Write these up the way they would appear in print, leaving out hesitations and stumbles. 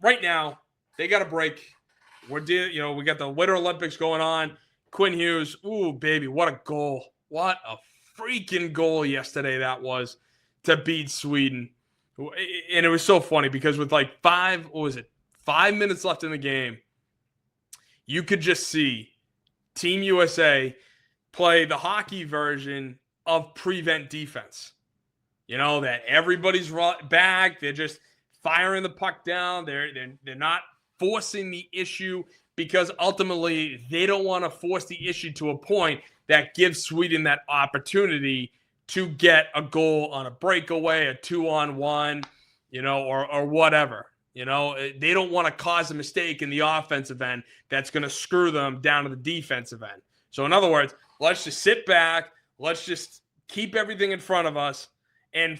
right now, they got a break. We got the Winter Olympics going on. Quinn Hughes, ooh, baby, what a goal. What a freaking goal yesterday that was to beat Sweden. And it was so funny because with 5 minutes left in the game, you could just see Team USA play the hockey version of prevent defense. That everybody's back. They're just firing the puck down. They're not forcing the issue because ultimately they don't want to force the issue to a point that gives Sweden that opportunity to get a goal on a breakaway, a 2-on-1, or whatever. They don't want to cause a mistake in the offensive end that's going to screw them down to the defensive end. So in other words, let's just sit back. Let's just keep everything in front of us and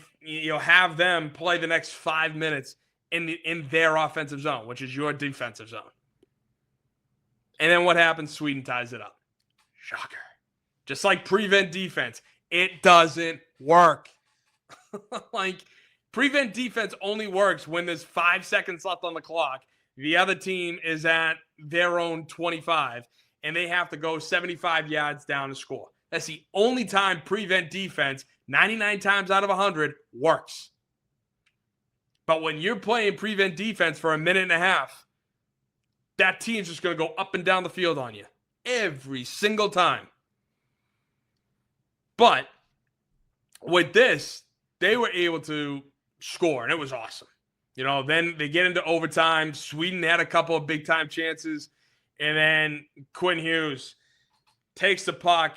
have them play the next 5 minutes in their offensive zone, which is your defensive zone. And then what happens? Sweden ties it up. Shocker. Just like prevent defense, it doesn't work. Prevent defense only works when there's 5 seconds left on the clock. The other team is at their own 25, and they have to go 75 yards down to score. That's the only time prevent defense, 99 times out of 100, works. But when you're playing prevent defense for a minute and a half, that team's just going to go up and down the field on you every single time. But with this, they were able to score, and it was awesome. Then they get into overtime. Sweden had a couple of big-time chances, and then Quinn Hughes takes the puck,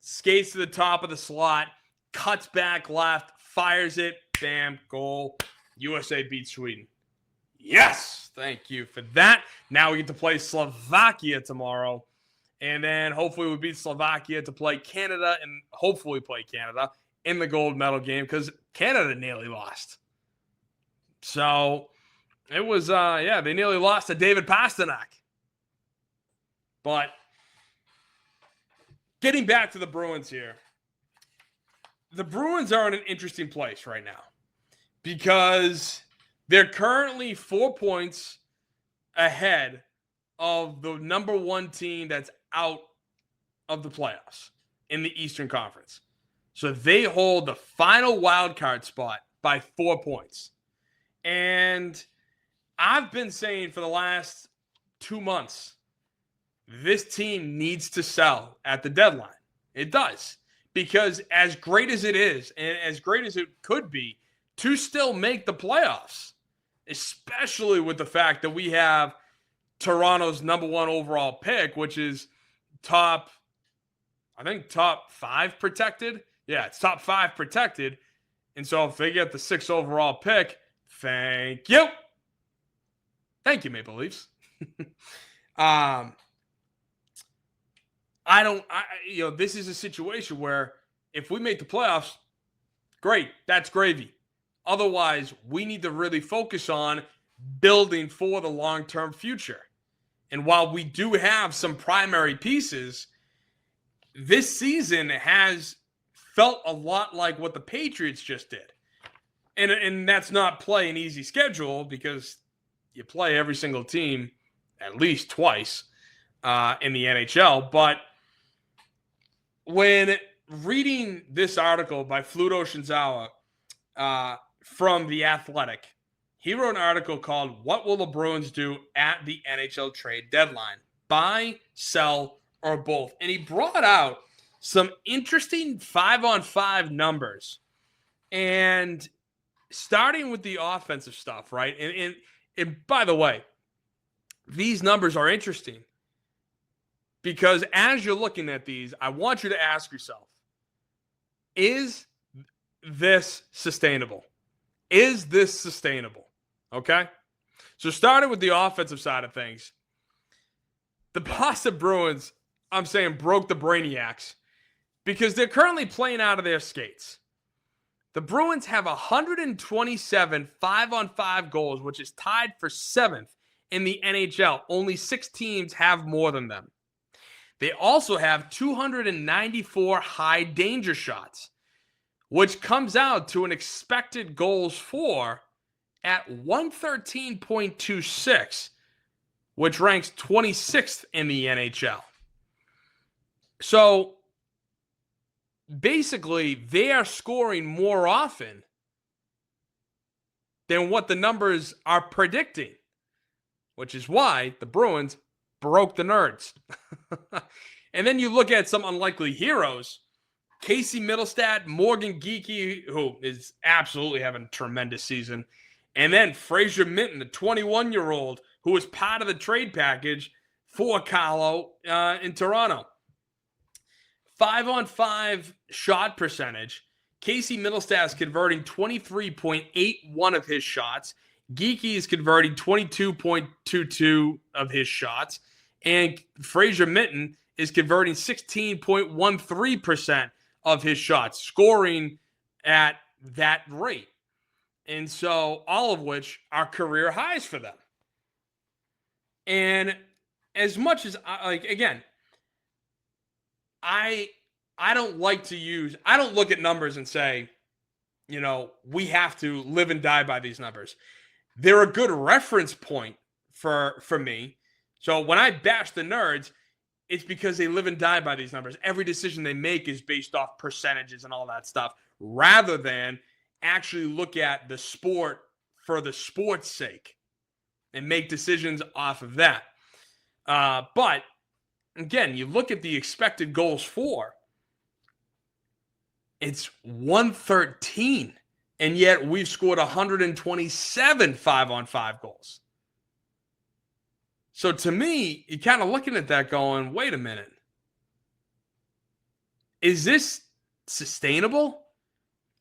skates to the top of the slot, cuts back left, fires it, bam, goal. USA beats Sweden. Yes, thank you for that. Now we get to play Slovakia tomorrow, and then hopefully we beat Slovakia to play Canada, and hopefully play Canada in the gold medal game because Canada nearly lost. So it was, they nearly lost to David Pastrnak. But getting back to the Bruins here, the Bruins are in an interesting place right now because they're currently 4 points ahead of the number 1 team that's out of the playoffs in the Eastern Conference. So they hold the final wild card spot by 4 points. And I've been saying for the last 2 months, this team needs to sell at the deadline. It does. Because as great as it is, and as great as it could be, to still make the playoffs, especially with the fact that we have Toronto's number 1 overall pick, which is top 5 protected. Yeah, it's top 5 protected. And so if they get the 6th overall pick, thank you. Thank you, Maple Leafs. This is a situation where if we make the playoffs, great, that's gravy. Otherwise, we need to really focus on building for the long-term future. And while we do have some primary pieces, this season has felt a lot like what the Patriots just did. And that's not play an easy schedule because you play every single team at least twice in the NHL. But when reading this article by Fluto Shinzawa from The Athletic, he wrote an article called "What Will the Bruins Do at the NHL Trade Deadline? Buy, Sell, or Both?" And he brought out some interesting 5-on-5 numbers. And starting with the offensive stuff, right? And by the way, these numbers are interesting because as you're looking at these, I want you to ask yourself, is this sustainable? Is this sustainable? Okay? So starting with the offensive side of things, the Boston Bruins, I'm saying, broke the Brainiacs because they're currently playing out of their skates. The Bruins have 127 5-on-5 goals, which is tied for 7th in the NHL. Only 6 teams have more than them. They also have 294 high danger shots, which comes out to an expected goals for at 113.26, which ranks 26th in the NHL. So basically, they are scoring more often than what the numbers are predicting, which is why the Bruins broke the Nerds. And then you look at some unlikely heroes. Casey Middlestat, Morgan Geekie, who is absolutely having a tremendous season. And then Fraser Minton, the 21-year-old, who was part of the trade package for Carlo in Toronto. 5-on-5 shot percentage. Casey Middlestat is converting 23.81 of his shots. Geekie is converting 22.22 of his shots. And Fraser Minton is converting 16.13% of his shots, scoring at that rate. And so all of which are career highs for them. And as much as, again, I don't like to I don't look at numbers and say, we have to live and die by these numbers. They're a good reference point for me. So when I bash the Nerds, it's because they live and die by these numbers. Every decision they make is based off percentages and all that stuff, rather than actually look at the sport for the sport's sake and make decisions off of that. But again, you look at the expected goals for, it's 113. And yet we've scored 127 5-on-5 goals. So to me, you're kind of looking at that going, wait a minute. Is this sustainable?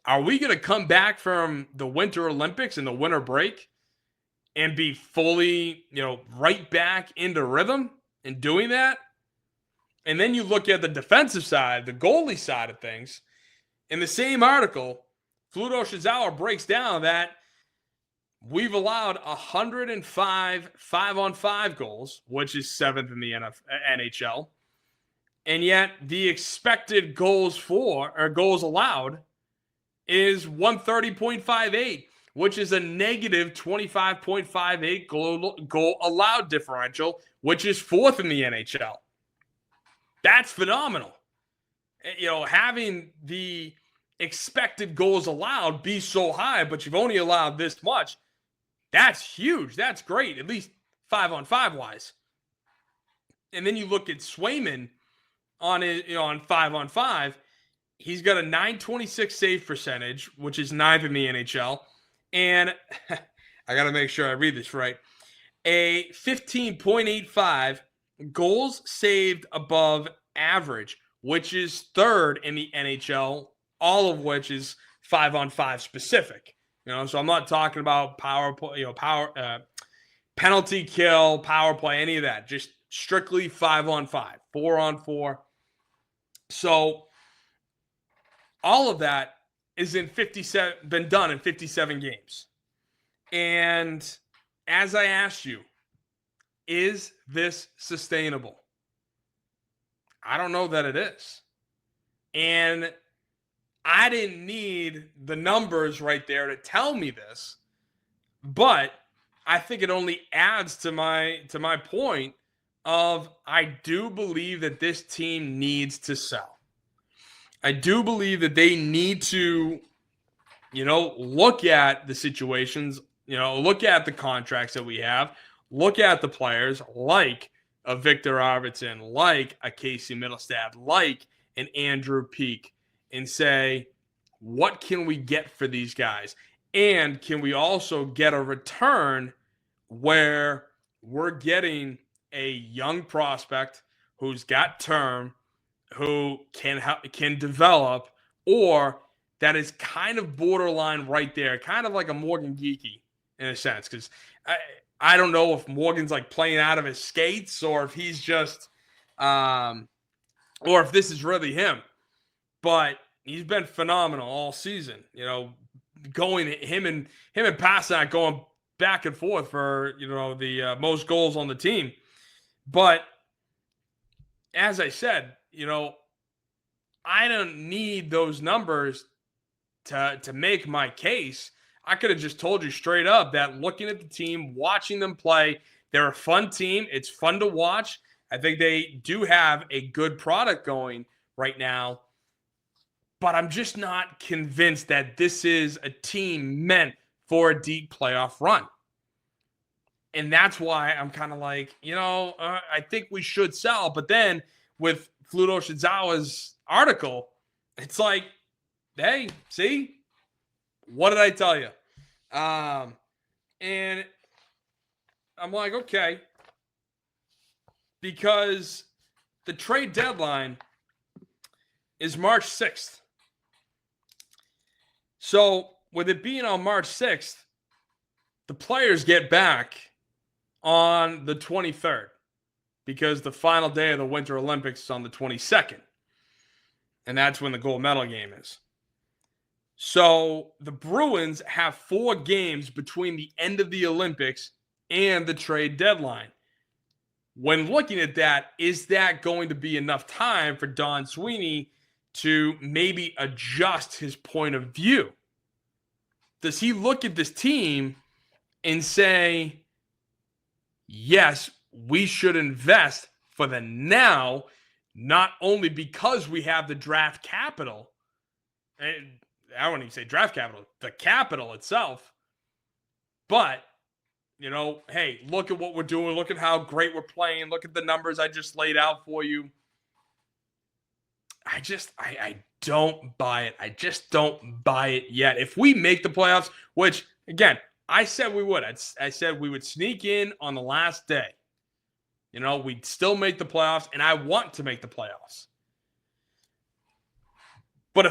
Are we going to come back from the Winter Olympics and the winter break and be fully, right back into rhythm and doing that? And then you look at the defensive side, the goalie side of things. In the same article, Fluto Shizawa breaks down that we've allowed 105 5-on-5 goals, which is 7th in the NHL. And yet the expected goals for, or goals allowed, is 130.58, which is a negative 25.58 goal allowed differential, which is 4th in the NHL. That's phenomenal. Having the expected goals allowed be so high, but you've only allowed this much, that's huge. That's great, at least 5-on-5 wise. And then you look at Swayman on it, on 5-on-5. He's got a .926 save percentage, which is 9th in the NHL. And I got to make sure I read this right. A 15.85 goals saved above average, which is 3rd in the NHL, all of which is 5-on-5 specific. So I'm not talking about power play, penalty kill, power play, any of that. Just strictly 5-on-5, 4-on-4. So all of that is been done in 57 games. And as I asked you, is this sustainable? I don't know that it is. And I didn't need the numbers right there to tell me this, but I think it only adds to my point of I do believe that this team needs to sell. I do believe that they need to, look at the situations, look at the contracts that we have, look at the players like a Victor Arvidsson, like a Casey Middlestat, like an Andrew Peak, and say, what can we get for these guys? And can we also get a return where we're getting a young prospect who's got term, who can develop, or that is kind of borderline right there, kind of like a Morgan Geekie in a sense, because I don't know if Morgan's like playing out of his skates or if he's just, or if this is really him. But he's been phenomenal all season. Going him and Pasternak going back and forth for the most goals on the team. But as I said, I don't need those numbers to make my case. I could have just told you straight up that looking at the team, watching them play, they're a fun team. It's fun to watch. I think they do have a good product going right now. But I'm just not convinced that this is a team meant for a deep playoff run. And that's why I'm kind of like, I think we should sell. But then with Fluto Shizawa's article, it's like, hey, see? What did I tell you? And I'm like, okay. Because the trade deadline is March 6th. So with it being on March 6th, the players get back on the 23rd because the final day of the Winter Olympics is on the 22nd. And that's when the gold medal game is. So the Bruins have 4 games between the end of the Olympics and the trade deadline. When looking at that, is that going to be enough time for Don Sweeney to maybe adjust his point of view? Does he look at this team and say, yes, we should invest for the now, not only because we have the draft capital, and I wouldn't even say draft capital, the capital itself, but, hey, look at what we're doing. Look at how great we're playing. Look at the numbers I just laid out for you. I don't buy it. I just don't buy it yet. If we make the playoffs, which, again, I said we would. I said we would sneak in on the last day. We'd still make the playoffs, and I want to make the playoffs. But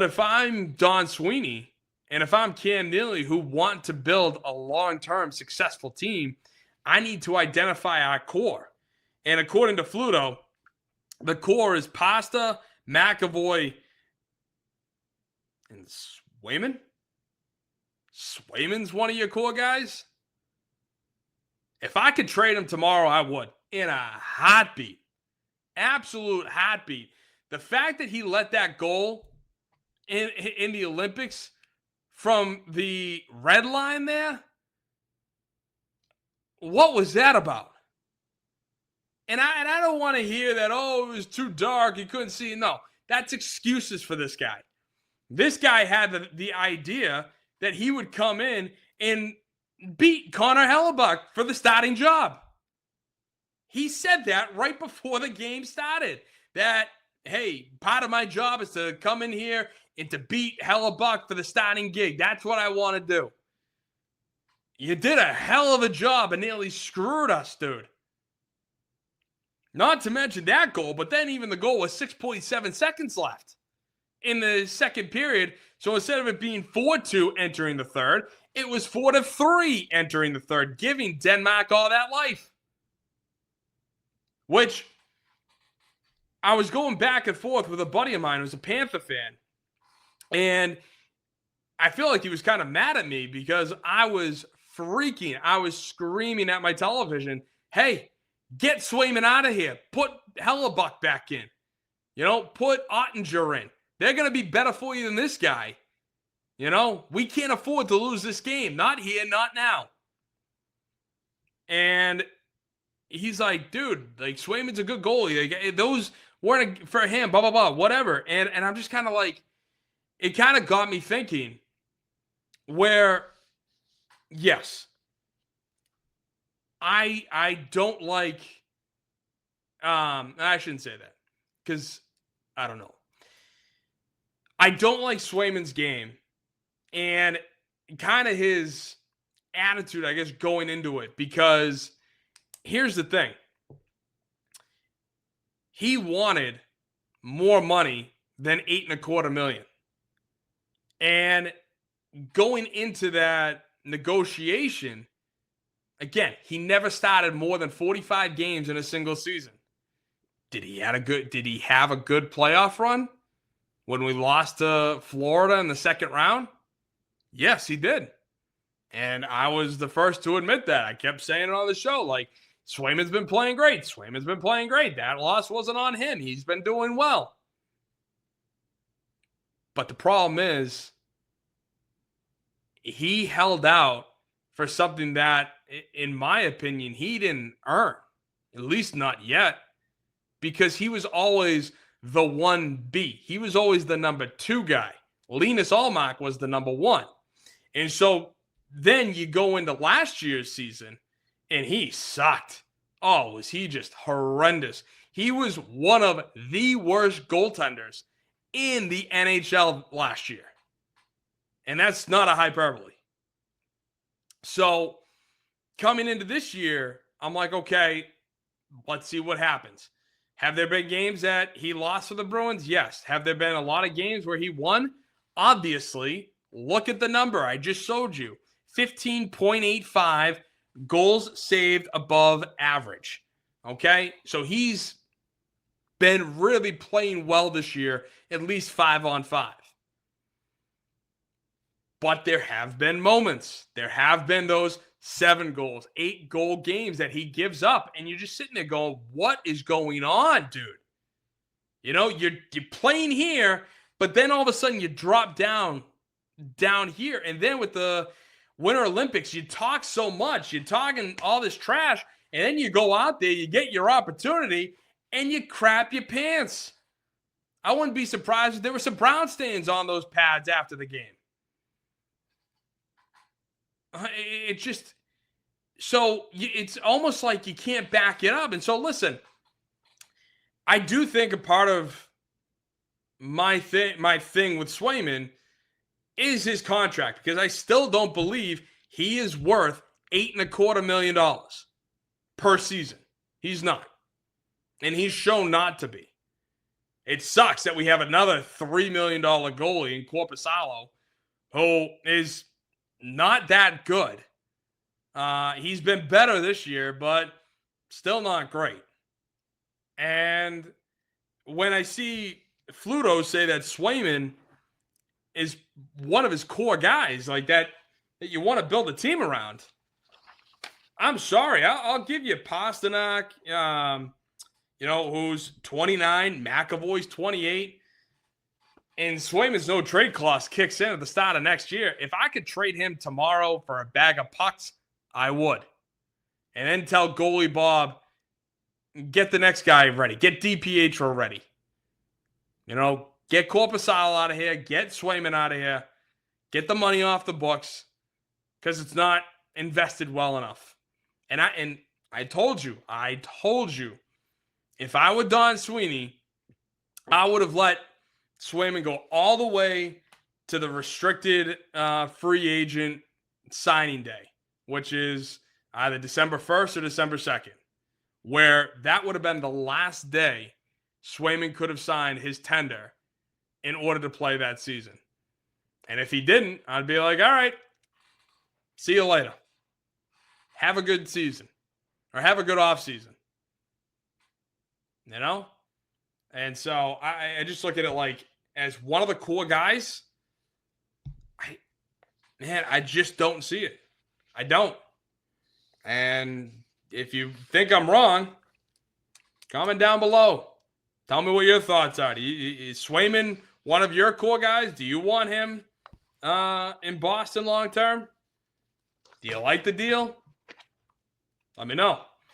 if I'm Don Sweeney, and if I'm Cam Neely, who want to build a long-term successful team, I need to identify our core. And according to Fluto, the core is Pasta, McAvoy, and Swayman? Swayman's one of your core guys? If I could trade him tomorrow, I would. In a heartbeat. Absolute heartbeat. The fact that he let that goal in the Olympics from the red line there, what was that about? And I don't want to hear that, it was too dark, he couldn't see. No, that's excuses for this guy. This guy had the idea that he would come in and beat Connor Hellebuck for the starting job. He said that right before the game started. That, hey, part of my job is to come in here and to beat Hellebuck for the starting gig. That's what I want to do. You did a hell of a job and nearly screwed us, dude. Not to mention that goal, but then even the goal was 6.7 seconds left in the second period. So instead of it being 4-2 entering the third, it was 4-3 entering the third, giving Denmark all that life. Which I was going back and forth with a buddy of mine who's a Panther fan. And I feel like he was kind of mad at me because I was screaming at my television, hey, get Swayman out of here. Put Hellebuck back in. Put Ottinger in. They're going to be better for you than this guy. We can't afford to lose this game. Not here, not now. And he's like, dude, Swayman's a good goalie. Those weren't for him, blah, blah, blah, whatever. And I'm just kind of like, it kind of got me thinking where, yes, I don't like, I shouldn't say that because I don't know. I don't like Swayman's game and kind of his attitude, I guess, going into it, because here's the thing. He wanted more money than $8.25 million. And going into that negotiation, again, he never started more than 45 games in a single season. Did he have a good playoff run when we lost to Florida in the second round? Yes, he did. And I was the first to admit that. I kept saying it on the show, like, Swayman's been playing great. Swayman's been playing great. That loss wasn't on him. He's been doing well. But the problem is, he held out for something that, in my opinion, he didn't earn, at least not yet, because he was always the 1B. He was always the number 2 guy. Linus Ullmark was the number 1. And so then you go into last year's season, and he sucked. Oh, was he just horrendous. He was one of the worst goaltenders in the NHL last year. And that's not a hyperbole. So coming into this year, I'm like, okay, let's see what happens. Have there been games that he lost for the Bruins? Yes. Have there been a lot of games where he won? Obviously. Look at the number I just showed you. 15.85 goals saved above average. Okay? So he's been really playing well this year, at least 5-on-5. But there have been moments. There have been those 7 goals, 8 goal games that he gives up. And you're just sitting there going, what is going on, dude? You know, you're playing here, but then all of a sudden you drop down here. And then with the Winter Olympics, you talk so much. You're talking all this trash. And then you go out there, you get your opportunity, and you crap your pants. I wouldn't be surprised if there were some brown stains on those pads after the game. It just, so it's almost like you can't back it up. And so, listen, I do think a part of my thing with Swayman is his contract, because I still don't believe he is worth $8.25 million per season. He's not. And he's shown not to be. It sucks that we have another $3 million goalie in Korpisalo who is not that good. He's been better this year, but still not great. And when I see Fluto say that Swayman is one of his core guys, like that you want to build a team around, I'm sorry. I'll give you Pasternak, who's 29, McAvoy's 28. And Swayman's no trade clause kicks in at the start of next year. If I could trade him tomorrow for a bag of pucks, I would. And then tell goalie Bob, get the next guy ready. Get DiPietro ready. Get Korpisalo out of here. Get Swayman out of here. Get the money off the books, because it's not invested well enough. And I told you, if I were Don Sweeney, I would have let Swayman go all the way to the restricted free agent signing day, which is either December 1st or December 2nd, where that would have been the last day Swayman could have signed his tender in order to play that season. And if he didn't, I'd be like, all right, see you later. Have a good season, or have a good off season. And so I just look at it like, as one of the core guys, I just don't see it. I don't. And if you think I'm wrong, comment down below. Tell me what your thoughts are. Is Swayman one of your core guys? Do you want him in Boston long term? Do you like the deal? Let me know.